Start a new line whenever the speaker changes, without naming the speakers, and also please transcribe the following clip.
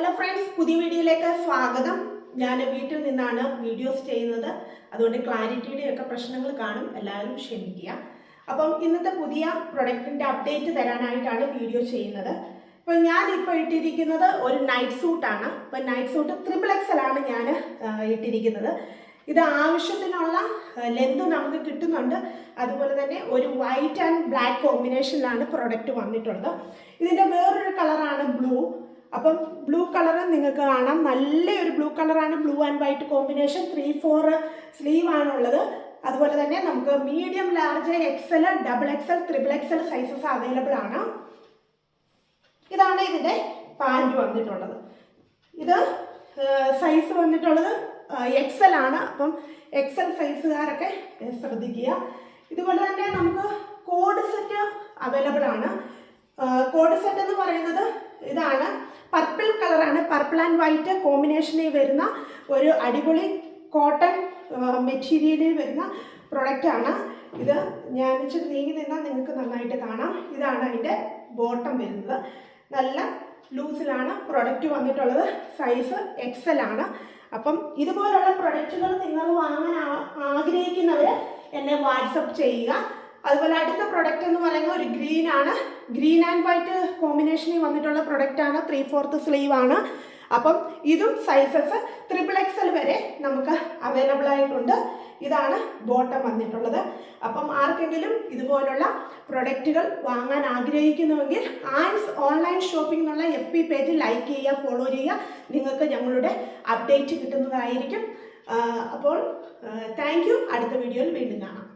Hello friends, പുതിയ വീഡിയോയിലേക്ക് സ്വാഗതം. ഞാൻ വീട്ടിൽ നിന്നാണ് വീഡിയോസ് ചെയ്യുന്നത്, അതുകൊണ്ട് ക്ലാരിറ്റിയുടെ ഒക്കെ പ്രശ്നങ്ങൾ കാണും, എല്ലാവരും ക്ഷമിക്കുക. അപ്പം ഇന്നത്തെ പുതിയ പ്രൊഡക്റ്റിൻ്റെ അപ്ഡേറ്റ് തരാനായിട്ടാണ് വീഡിയോ ചെയ്യുന്നത്. അപ്പോൾ ഞാനിപ്പോൾ ഇട്ടിരിക്കുന്നത് ഒരു നൈറ്റ് സൂട്ടാണ്. അപ്പോൾ നൈറ്റ് സൂട്ട് XXL ആണ് ഞാൻ ഇട്ടിരിക്കുന്നത്. ഇത് ആവശ്യത്തിനുള്ള ലെന്ത് നമുക്ക് കിട്ടുന്നുണ്ട്. അതുപോലെ തന്നെ ഒരു വൈറ്റ് ആൻഡ് ബ്ലാക്ക് കോമ്പിനേഷനിലാണ് പ്രൊഡക്റ്റ് വന്നിട്ടുള്ളത്. ഇതിൻ്റെ വേറൊരു കളറാണ് ബ്ലൂ. അപ്പം ബ്ലൂ കളർ നിങ്ങൾക്ക് കാണാം, നല്ലൊരു ബ്ലൂ കളറാണ്. Blue and white combination. 3/4 sleeve ആണുള്ളത്. അതുപോലെ തന്നെ നമുക്ക് medium, large, XL, XXL, XXL sizes available ആണ്. ഇതാണ് ഇതിൻ്റെ പാൻറ് വന്നിട്ടുള്ളത്. ഇത് സൈസ് വന്നിട്ടുള്ളത് XL ആണ്. അപ്പം XL സൈസുകാരൊക്കെ ശ്രദ്ധിക്കുക. ഇതുപോലെ തന്നെ നമുക്ക് കോഡ് സെറ്റ് അവൈലബിൾ ആണ്. കോഡ് സെറ്റ് എന്ന് പറയുന്നത് ഇതാണ്, പർപ്പിൾ കളറാണ്. പർപ്പിൾ ആൻഡ് വൈറ്റ് കോമ്പിനേഷനിൽ വരുന്ന ഒരു അടിപൊളി കോട്ടൺ മെറ്റീരിയലിൽ വരുന്ന പ്രൊഡക്റ്റാണ് ഇത്. ഞാൻ ഇച്ചിരി നീങ്ങി നിന്നാൽ നിങ്ങൾക്ക് നന്നായിട്ട് കാണാം. ഇതാണ് അതിൻ്റെ ബോട്ടം വരുന്നത്. നല്ല ലൂസിലാണ് പ്രൊഡക്റ്റ് വന്നിട്ടുള്ളത്. സൈസ് XL ആണ്. അപ്പം ഇതുപോലുള്ള പ്രൊഡക്റ്റുകൾ നിങ്ങൾ വാങ്ങാൻ ആഗ്രഹിക്കുന്നവർ എന്നെ വാട്സപ്പ് ചെയ്യുക. അതുപോലെ അടുത്ത പ്രൊഡക്റ്റ് എന്ന് പറയുന്നത് ഒരു ഗ്രീൻ ആണ്. ഗ്രീൻ ആൻഡ് വൈറ്റ് കോമ്പിനേഷനിൽ വന്നിട്ടുള്ള പ്രൊഡക്റ്റാണ്. 3/4 സ്ലീവ് ആണ്. അപ്പം ഇതും സൈസസ് XXL വരെ നമുക്ക് അവൈലബിൾ ആയിട്ടുണ്ട്. ഇതാണ് ബോട്ടം വന്നിട്ടുള്ളത്. അപ്പം ആർക്കെങ്കിലും ഇതുപോലുള്ള പ്രൊഡക്റ്റുകൾ വാങ്ങാൻ ആഗ്രഹിക്കുന്നുവെങ്കിൽ ആൻസ് ഓൺലൈൻ ഷോപ്പിംഗ് എന്നുള്ള FB പേജ് ലൈക്ക് ചെയ്യുക, ഫോളോ ചെയ്യുക. നിങ്ങൾക്ക് ഞങ്ങളുടെ അപ്ഡേറ്റ് കിട്ടുന്നതായിരിക്കും. അപ്പോൾ താങ്ക് യു. അടുത്ത വീഡിയോയിൽ വീണ്ടും കാണാം.